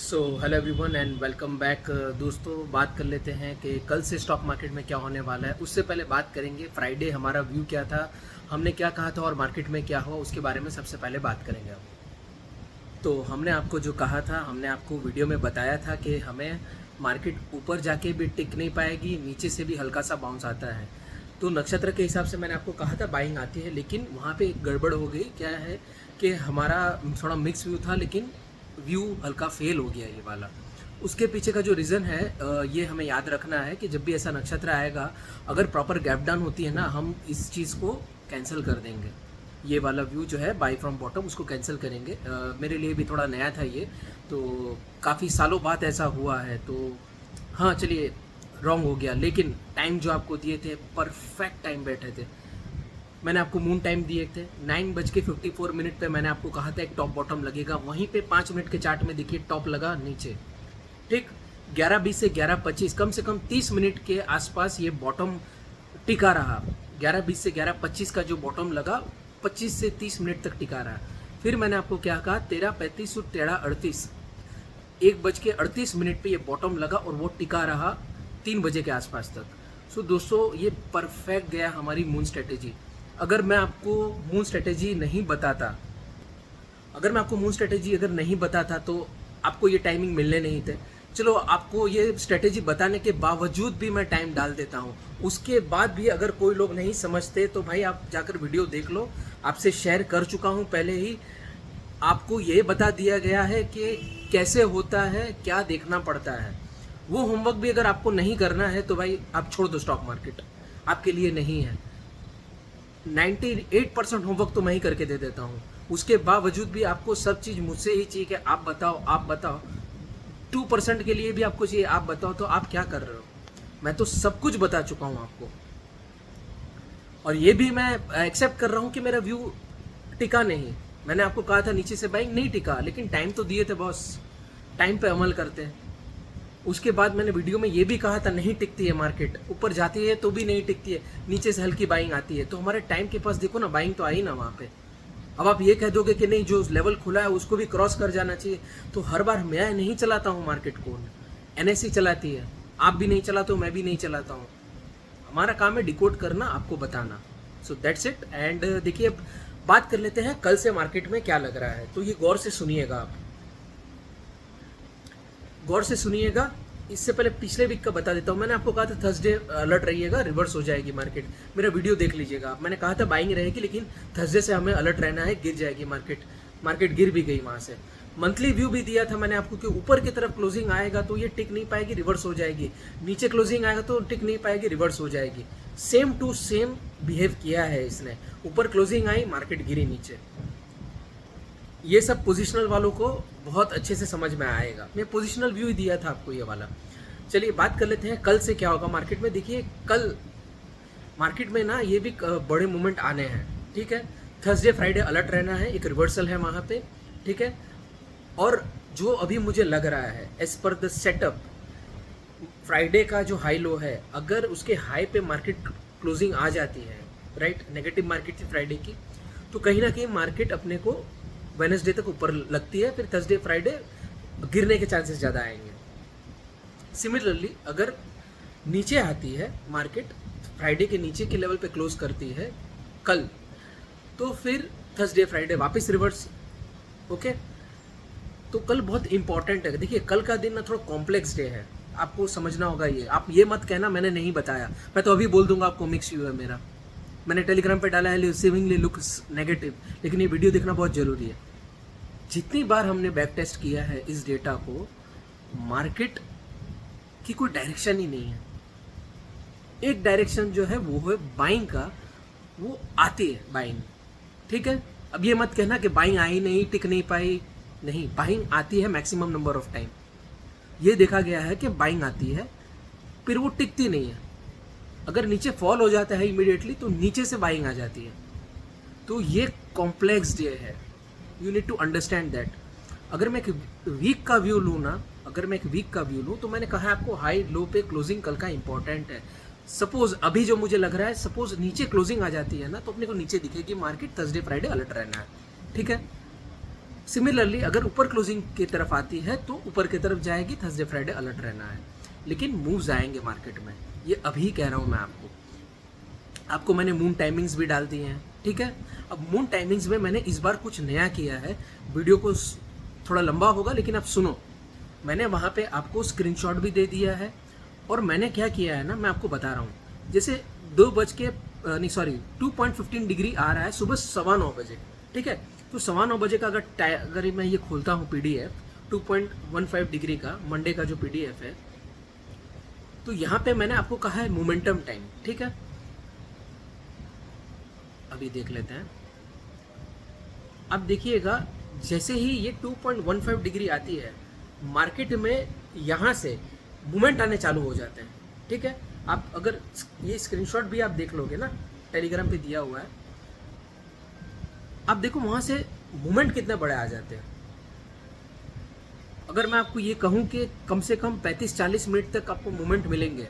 Hello everyone and welcome back. दोस्तों, बात कर लेते हैं कि कल से स्टॉक मार्केट में क्या होने वाला है। उससे पहले बात करेंगे फ्राइडे हमारा व्यू क्या था, हमने क्या कहा था और मार्केट में क्या हुआ, उसके बारे में सबसे पहले बात करेंगे हम। तो हमने आपको जो कहा था, हमने आपको वीडियो में बताया था कि हमें मार्केट ऊपर जाके भी टिक नहीं पाएगी, नीचे से भी हल्का सा बाउंस आता है। तो नक्षत्र के हिसाब से मैंने आपको कहा था बाइंग आती है, लेकिन वहाँ पे एक गड़बड़ हो गई। क्या है कि हमारा थोड़ा मिक्स व्यू था, लेकिन व्यू हल्का फेल हो गया ये वाला। उसके पीछे का जो रीज़न है ये हमें याद रखना है कि जब भी ऐसा नक्षत्र आएगा, अगर प्रॉपर गैप डाउन होती है ना, हम इस चीज़ को कैंसिल कर देंगे। ये वाला व्यू जो है बाई फ्रॉम बॉटम, उसको कैंसिल करेंगे। मेरे लिए भी थोड़ा नया था ये, तो काफ़ी सालों बाद ऐसा हुआ है। तो हाँ, चलिए, रॉन्ग हो गया, लेकिन टाइम जो आपको दिए थे परफेक्ट टाइम बैठे थे। मैंने आपको मून टाइम दिए थे 9:54 पे। मैंने आपको कहा था एक टॉप बॉटम लगेगा, वहीं पे 5 मिनट के चार्ट में देखिए टॉप लगा नीचे, ठीक। 11:20 से 11:25, कम से कम 30 मिनट के आसपास ये बॉटम टिका रहा। 11:20 से 11:25 का जो बॉटम लगा, 25 से 30 मिनट तक टिका रहा। फिर मैंने आपको क्या कहा, 13:35 और 13:38, 1:38 पे ये बॉटम लगा और वो टिका रहा 3 बजे के आसपास तक। दोस्तों, ये परफेक्ट गया हमारी मून स्ट्रेटेजी। अगर मैं आपको मून स्ट्रेटेजी नहीं बताता, अगर नहीं बताता तो आपको ये टाइमिंग मिलने नहीं थे। चलो, आपको ये स्ट्रेटेजी बताने के बावजूद भी मैं टाइम डाल देता हूँ। उसके बाद भी अगर कोई लोग नहीं समझते तो भाई आप जाकर वीडियो देख लो, आपसे शेयर कर चुका हूँ पहले ही। आपको ये बता दिया गया है कि कैसे होता है, क्या देखना पड़ता है। वो होमवर्क भी अगर आपको नहीं करना है तो भाई आप छोड़ दो, स्टॉक मार्केट आपके लिए नहीं है। 98% होमवर्क तो मैं ही करके दे देता हूँ, उसके बावजूद भी आपको सब चीज़ मुझसे ही चाहिए कि आप बताओ। 2% के लिए भी आपको चाहिए आप बताओ, तो आप क्या कर रहे हो? मैं तो सब कुछ बता चुका हूँ आपको, और ये भी मैं एक्सेप्ट कर रहा हूँ कि मेरा व्यू टिका नहीं। मैंने आपको कहा था नीचे से बाइंग नहीं टिका, लेकिन टाइम तो दिए थे बॉस, टाइम पे अमल करते हैं। उसके बाद मैंने वीडियो में ये भी कहा था नहीं टिकती है मार्केट, ऊपर जाती है तो भी नहीं टिकती है, नीचे से हल्की बाइंग आती है। तो हमारे टाइम के पास देखो ना, बाइंग तो आई ना वहाँ पे। अब आप ये कह दोगे कि नहीं, जो लेवल खुला है उसको भी क्रॉस कर जाना चाहिए, तो हर बार मैं नहीं चलाता हूँ मार्केट को, एनएससी चलाती है। आप भी नहीं चलाते हो, मैं भी नहीं चलाता हूँ। हमारा काम है डिकोड करना, आपको बताना। So that's it. एंड देखिए, अब बात कर लेते हैं कल से मार्केट में क्या लग रहा है। तो ये गौर से सुनिएगा, आप गौर से सुनिएगा। इससे पहले पिछले वीक का बता देता हूँ। मैंने आपको कहा था थर्सडे अलर्ट रहिएगा, रिवर्स हो जाएगी मार्केट। मेरा वीडियो देख लीजिएगा। मैंने कहा था बाइंग रहेगी, लेकिन थर्सडे से हमें अलर्ट रहना है, गिर जाएगी मार्केट। मार्केट गिर भी गई वहाँ से। मंथली व्यू भी दिया था मैंने आपको कि ऊपर की तरफ क्लोजिंग आएगा तो ये टिक नहीं पाएगी, रिवर्स हो जाएगी। नीचे क्लोजिंग आएगा तो टिक नहीं पाएगी, रिवर्स हो जाएगी। सेम टू सेम बिहेव किया है इसने। ऊपर क्लोजिंग आई, मार्केट गिरी नीचे। ये सब पोजिशनल वालों को बहुत अच्छे से समझ में आएगा। मैं पोजिशनल व्यू ही दिया था आपको ये वाला। चलिए बात कर लेते हैं कल से क्या होगा मार्केट में। देखिए, कल मार्केट में ना ये भी बड़े मूवमेंट आने हैं, ठीक है। थर्सडे फ्राइडे अलर्ट रहना है, एक रिवर्सल है वहाँ पे, ठीक है। और जो अभी मुझे लग रहा है as per the setup, Friday का जो हाई लो है, अगर उसके हाई पे मार्केट क्लोजिंग आ जाती है, राइट, नेगेटिव मार्केट थी फ्राइडे की, तो कहीं ना कहीं मार्केट अपने को वेडनेसडे तक ऊपर लगती है, फिर थर्सडे फ्राइडे गिरने के चांसेस ज़्यादा आएंगे। सिमिलरली अगर नीचे आती है मार्केट, फ्राइडे के नीचे के लेवल पे क्लोज करती है कल, तो फिर थर्सडे फ्राइडे वापस रिवर्स। ओके, तो कल बहुत इंपॉर्टेंट है। देखिए, कल का दिन ना थोड़ा कॉम्प्लेक्स डे है, आपको समझना होगा ये। आप ये मत कहना मैंने नहीं बताया, मैं तो अभी बोल दूंगा आपको मिक्स व्यू है मेरा। मैंने टेलीग्राम पे डाला है रिसीविंगली लुक्स नेगेटिव, लेकिन ये वीडियो देखना बहुत ज़रूरी है। जितनी बार हमने बैक टेस्ट किया है इस डेटा को, मार्केट की कोई डायरेक्शन ही नहीं है। एक डायरेक्शन जो है वो है बाइंग का, वो आती है बाइंग, ठीक है। अब ये मत कहना कि बाइंग आई नहीं, टिक नहीं पाई, नहीं, बाइंग आती है मैक्सिमम नंबर ऑफ टाइम। ये देखा गया है कि बाइंग आती है, फिर वो टिकती नहीं है। अगर नीचे फॉल हो जाता है इमीडिएटली, तो नीचे से बाइंग आ जाती है। तो ये कॉम्प्लेक्स डे है, you need to understand that. अगर मैं एक वीक का व्यू लूँ ना, तो मैंने कहा आपको हाई लो पे क्लोजिंग कल का इंपॉर्टेंट है। सपोज अभी जो मुझे लग रहा है, सपोज नीचे क्लोजिंग आ जाती है ना, तो अपने को नीचे दिखेगी मार्केट, थर्सडे फ्राइडे अलर्ट रहना है, ठीक है। सिमिलरली अगर ऊपर क्लोजिंग की तरफ आती है तो ऊपर की तरफ जाएगी, थर्सडे फ्राइडे अलर्ट रहना है, लेकिन मूव्स आएंगे मार्केट में, ये अभी कह रहा हूँ मैं आपको मैंने मून टाइमिंग्स भी डाल दिए हैं, ठीक है। अब मून टाइमिंग्स में मैंने इस बार कुछ नया किया है, वीडियो को थोड़ा लंबा होगा लेकिन आप सुनो। मैंने वहाँ पे आपको स्क्रीनशॉट भी दे दिया है, और मैंने क्या किया है ना, मैं आपको बता रहा हूँ। जैसे 2.15 डिग्री आ रहा है सुबह 9:15 बजे, ठीक है। तो 9:15 बजे का अगर मैं ये खोलता हूँ PDF 2.15 डिग्री का मंडे का जो PDF है, तो यहाँ पे मैंने आपको कहा है मोमेंटम टाइम, ठीक है। अभी देख लेते हैं। अब देखिएगा, जैसे ही ये 2.15 डिग्री आती है मार्केट में, यहाँ से मूवमेंट आने चालू हो जाते हैं, ठीक है। आप अगर ये स्क्रीनशॉट भी आप देख लोगे ना, टेलीग्राम पे दिया हुआ है, आप देखो वहाँ से मूवमेंट कितने बड़े आ जाते हैं। अगर मैं आपको ये कहूँ कि कम से कम 35-40 मिनट तक आपको मूवमेंट मिलेंगे।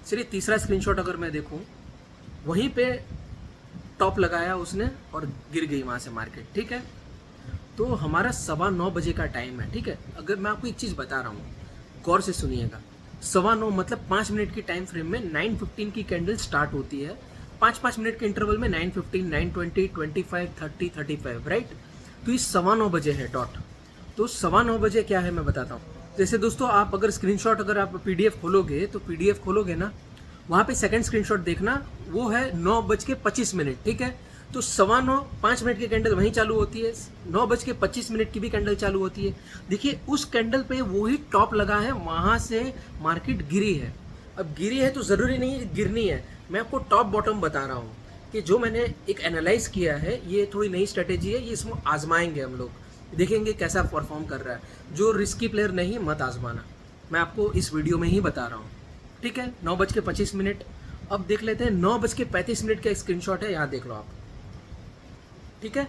चलिए तीसरा स्क्रीनशॉट अगर मैं देखूँ, वहीं पे टॉप लगाया उसने और गिर गई वहाँ से मार्केट, ठीक है। तो हमारा 9:15 बजे का टाइम है, ठीक है। अगर मैं आपको एक चीज़ बता रहा हूँ, गौर से सुनिएगा। 9:15 मतलब 5 मिनट की टाइम फ्रेम में 9:15 की कैंडल स्टार्ट होती है, 5-5 मिनट के इंटरवल में 9:15, 9:20, 25, 30, 35, राइट। तो ये 9:15 बजे है डॉट। तो 9:15 बजे क्या है मैं बताता हूँ। जैसे दोस्तों आप अगर स्क्रीनशॉट, अगर आप PDF खोलोगे तो PDF खोलोगे ना, वहाँ पे सेकंड स्क्रीनशॉट देखना, वो है 9:25, ठीक है। तो 9:15 5 मिनट की कैंडल वहीं चालू होती है, 9:25 की भी कैंडल चालू होती है। देखिए उस कैंडल पे वही टॉप लगा है, वहाँ से मार्केट गिरी है। अब गिरी है तो ज़रूरी नहीं है गिरनी है, मैं आपको टॉप बॉटम बता रहा हूँ कि जो मैंने एक एनालाइज किया है, ये थोड़ी नई स्ट्रेटेजी है, ये इसमें आजमाएंगे हम लोग, देखेंगे कैसा परफॉर्म कर रहा है। जो रिस्की प्लेयर नहीं, मत आजमाना, मैं आपको इस वीडियो में ही बता रहा हूँ, ठीक है। 9:25। अब देख लेते हैं 9:35 का एक स्क्रीनशॉट है, यहाँ देख लो आप, ठीक है।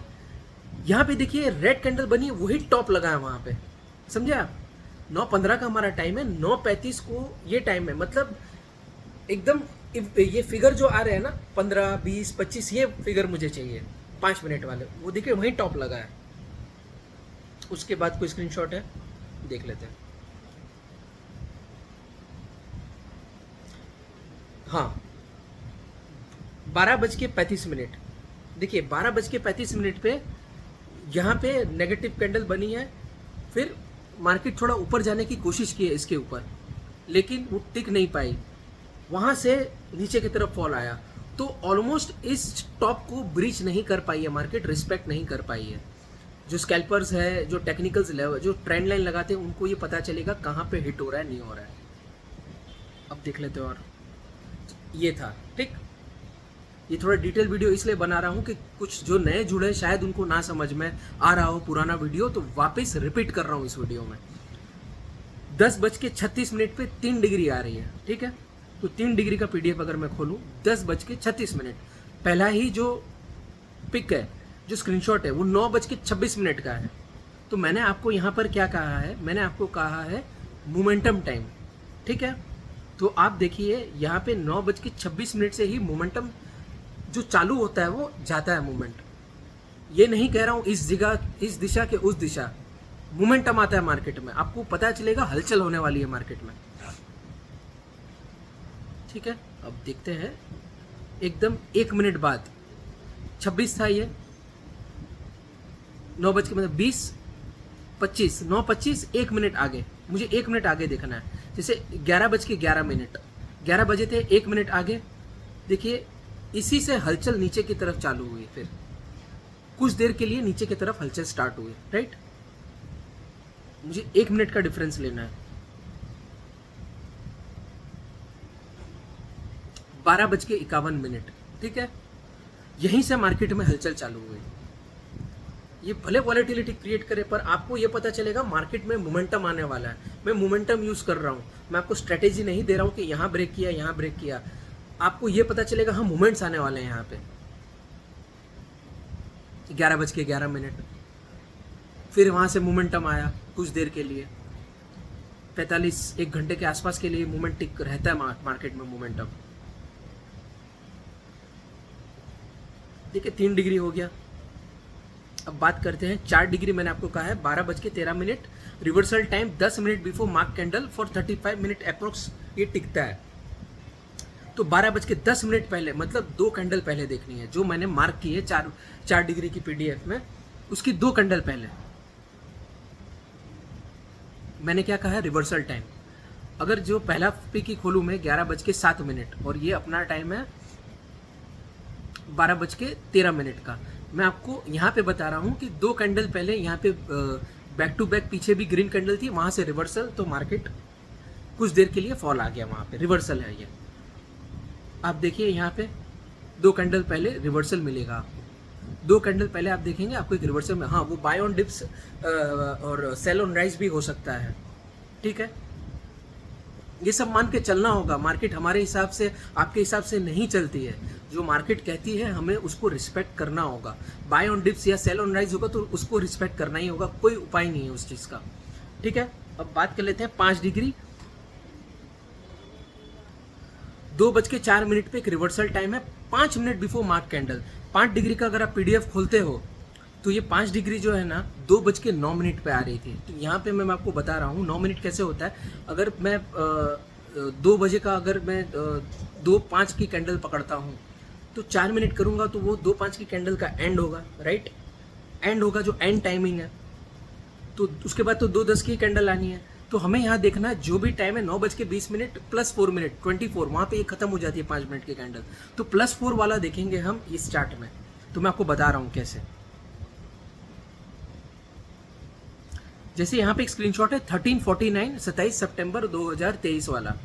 यहाँ पे देखिए रेड कैंडल बनी, वही टॉप लगा है वहाँ पे, समझे आप। 9:15 का हमारा टाइम है, 9:35 को ये टाइम है, मतलब एकदम ये फिगर जो आ रहे हैं ना 15, 20, 25, ये फिगर मुझे चाहिए 5 मिनट वाले, वो देखिए वहीं टॉप लगा है। उसके बाद कोई स्क्रीनशॉट है, देख लेते हैं। हाँ 12:35। देखिए 12:35 पे यहाँ पे नेगेटिव कैंडल बनी है, फिर मार्केट थोड़ा ऊपर जाने की कोशिश की है इसके ऊपर, लेकिन वो टिक नहीं पाई, वहाँ से नीचे की तरफ फॉल आया। तो ऑलमोस्ट इस टॉप को ब्रीच नहीं कर पाई है मार्केट, रिस्पेक्ट नहीं कर पाई है। जो स्कैल्पर्स है, जो टेक्निकल्स लेवल, जो ट्रेंड लाइन लगाते हैं, उनको ये पता चलेगा कहाँ पे हिट हो रहा है, नहीं हो रहा है। अब देख लेते हैं। और ये था, ठीक। ये थोड़ा डिटेल वीडियो इसलिए बना रहा हूँ कि कुछ जो नए जुड़े शायद उनको ना समझ में आ रहा हो पुराना वीडियो, तो वापस रिपीट कर रहा हूँ इस वीडियो में। 10:36 पे 3 डिग्री आ रही है, ठीक है। तो 3 डिग्री का PDF अगर मैं खोलूँ, 10:36, पहला ही जो पिक है, जो स्क्रीनशॉट है, वो 9:26 का है। तो मैंने आपको यहाँ पर क्या कहा है, मैंने आपको कहा है मोमेंटम टाइम, ठीक है। तो आप देखिए यहाँ पे 9:26 से ही मोमेंटम जो चालू होता है वो जाता है मूवमेंट। ये नहीं कह रहा हूँ इस जगह, इस दिशा के उस दिशा, मोमेंटम आता है मार्केट में, आपको पता चलेगा हलचल होने वाली है मार्केट में, ठीक है। अब देखते हैं एकदम 1 मिनट बाद, 26 था ये, 20, 25, 9:25, 1 मिनट आगे, मुझे 1 मिनट आगे देखना है। जैसे 11:11, 11 बजे थे, 1 मिनट आगे देखिए, इसी से हलचल नीचे की तरफ चालू हुई, फिर कुछ देर के लिए नीचे की तरफ हलचल स्टार्ट हुई, राइट। मुझे 1 मिनट का डिफरेंस लेना है। 12:51, ठीक है। यहीं से मार्केट में हलचल चालू हुई। ये भले वॉलेटिलिटी क्रिएट करे, पर आपको ये पता चलेगा मार्केट में मोमेंटम आने वाला है। मैं मोमेंटम यूज कर रहा हूँ, मैं आपको स्ट्रेटेजी नहीं दे रहा हूँ कि यहाँ ब्रेक किया, यहाँ ब्रेक किया। आपको ये पता चलेगा हाँ मूवमेंट्स आने वाले हैं यहाँ पे। 11:11, फिर वहाँ से मोमेंटम आया कुछ देर के लिए, 1 घंटे के आसपास के लिए मूवमेंट टिक रहता है मार्केट में मोमेंटम। देखिए 3 डिग्री हो गया। अब बात करते हैं 4 डिग्री, मैंने आपको कहा है 12:13, reversal time 10 minute before mark candle for 35 minute approx ये टिकता है। तो 12:10 पहले, मतलब 2 कैंडल पहले देखनी है, जो मैंने मार्क की है 4 डिग्री की पीडीएफ में, उसकी 2 कैंडल पहले मैंने क्या कहा है, रिवर्सल टाइम। अगर जो पहला पिक ही खोलूँ मैं 11:07 और ये अपना टाइम है 12:13 का, मैं आपको यहाँ पे बता रहा हूँ कि 2 कैंडल पहले यहाँ पे बैक टू बैक पीछे भी ग्रीन कैंडल थी, वहाँ से रिवर्सल, तो मार्केट कुछ देर के लिए फॉल आ गया, वहाँ पे रिवर्सल है ये। आप देखिए यहाँ पे 2 कैंडल पहले रिवर्सल मिलेगा आपको, 2 कैंडल पहले आप देखेंगे आपको एक रिवर्सल में, हाँ वो बाय ऑन डिप्स और सेल ऑन राइज भी हो सकता है, ठीक है। ये सब मान के चलना होगा, मार्केट हमारे हिसाब से आपके हिसाब से नहीं चलती है, जो मार्केट कहती है हमें उसको रिस्पेक्ट करना होगा। बाय ऑन डिप्स या सेल ऑन राइज होगा तो उसको रिस्पेक्ट करना ही होगा, कोई उपाय नहीं है उस चीज़ का, ठीक है। अब बात कर लेते हैं 5 डिग्री, 2:04 पे एक रिवर्सल टाइम है 5 minute before mark candle. 5 degree का अगर आप पीडीएफ खोलते हो तो ये 5 डिग्री जो है ना 2:09 पे आ रही थी। तो यहाँ पे मैं आपको बता रहा हूँ 9 मिनट कैसे होता है। अगर मैं 2 बजे का अगर मैं 2:05 की कैंडल पकड़ता हूँ तो 4 मिनट करूँगा तो वो 2:05 की कैंडल का एंड होगा, राइट, एंड होगा, जो एंड टाइमिंग है। तो उसके बाद तो 2:10 की कैंडल आनी है। तो हमें यहाँ देखना है जो भी टाइम है 9:20 प्लस 4 मिनट 24, वहाँ पे ये खत्म हो जाती है 5 मिनट की कैंडल, तो +4 वाला देखेंगे हम इस चार्ट में। तो मैं आपको बता रहा हूँ कैसे। जैसे यहाँ पे एक स्क्रीनशॉट है 13:49 27 सितंबर 2023 वाला।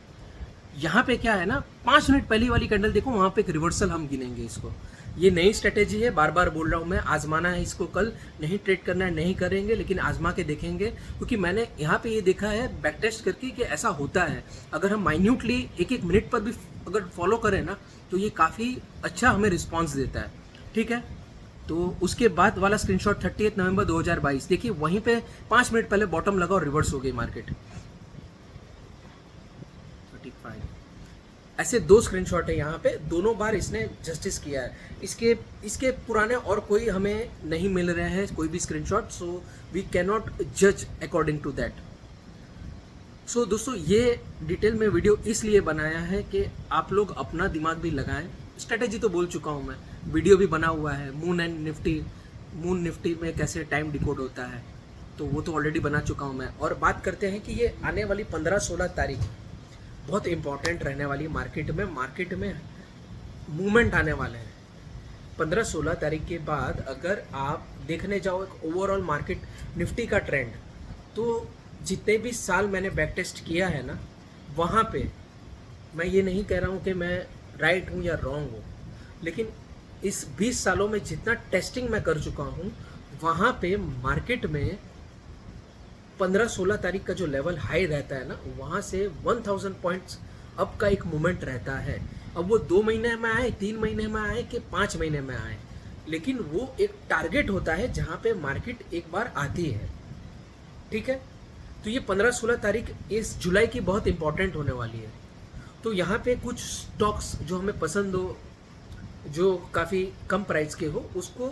यहाँ पे क्या है ना 5 मिनट पहली वाली कैंडल देखो, वहाँ पे एक रिवर्सल हम गिनेंगे इसको। ये नई स्ट्रेटेजी है, बार बार बोल रहा हूँ मैं, आजमाना है इसको, कल नहीं ट्रेड करना है, नहीं करेंगे, लेकिन आजमा के देखेंगे, क्योंकि मैंने यहाँ पे ये देखा है बैक टेस्ट करके कि ऐसा होता है। अगर हम माइन्यूटली एक एक मिनट पर भी अगर फॉलो करें ना तो ये काफ़ी अच्छा हमें रिस्पॉन्स देता है, ठीक है। तो उसके बाद वाला स्क्रीनशॉट 30 नवंबर 2022 देखिए, वहीं पे 5 मिनट पहले बॉटम लगा और रिवर्स हो गई मार्केट। 35 ऐसे 2 स्क्रीनशॉट है यहाँ पे, दोनों बार इसने जस्टिस किया है। इसके पुराने और कोई हमें नहीं मिल रहे हैं कोई भी screenshot, so we can not जज अकॉर्डिंग टू दैट। सो दोस्तों ये डिटेल में वीडियो इसलिए बनाया है कि आप लोग अपना दिमाग भी लगाएं। स्ट्रेटेजी तो बोल चुका हूँ मैं, वीडियो भी बना हुआ है, मून निफ्टी में कैसे टाइम डिकोड होता है, तो वो तो ऑलरेडी बना चुका हूँ मैं। और बात करते हैं कि ये आने वाली 15-16 तारीख बहुत इंपॉर्टेंट रहने वाली मार्केट में मूवमेंट आने वाले हैं। 15-16 तारीख के बाद अगर आप देखने जाओ एक ओवरऑल मार्केट निफ्टी का ट्रेंड, तो जितने भी साल मैंने बैक टेस्ट किया है ना, वहाँ पे मैं ये नहीं कह रहा हूँ कि मैं राइट हूँ या रॉन्ग हूँ, लेकिन इस 20 सालों में जितना टेस्टिंग मैं कर चुका हूँ, वहाँ पे मार्केट में 15-16 तारीख का जो लेवल हाई रहता है ना, वहाँ से 1000 पॉइंट्स अप का एक मूवमेंट रहता है। अब वो 2 महीने में आए, 3 महीने में आए कि 5 महीने में आए, लेकिन वो एक टारगेट होता है जहाँ पे मार्केट एक बार आती है, ठीक है। तो ये 15-16 तारीख इस जुलाई की बहुत इंपॉर्टेंट होने वाली है। तो यहाँ पे कुछ स्टॉक्स जो हमें पसंद हो, जो काफ़ी कम प्राइस के हो, उसको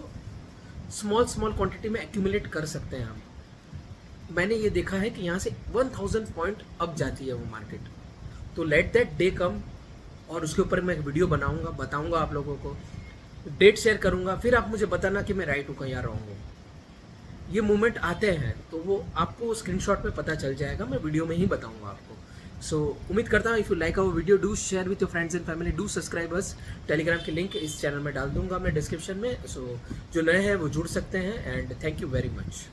स्मॉल क्वांटिटी में एक्यूमुलेट कर सकते हैं हम। मैंने ये देखा है कि यहाँ से 1000 पॉइंट अप जाती है वो मार्केट, तो लेट दैट डे कम, और उसके ऊपर मैं एक वीडियो बनाऊंगा, बताऊंगा आप लोगों को, डेट शेयर करूंगा, फिर आप मुझे बताना कि मैं राइट हूँ या रॉन्ग हूँ। ये मूवमेंट आते हैं तो वो आपको स्क्रीनशॉट में पता चल जाएगा, मैं वीडियो में ही बताऊंगा आपको। सो उम्मीद करता हूँ if you like our video do share with your friends and family, do subscribe us. Telegram की लिंक इस चैनल में डाल दूंगा मैं डिस्क्रिप्शन में, सो जो नए हैं वो जुड़ सकते हैं। And thank you very much.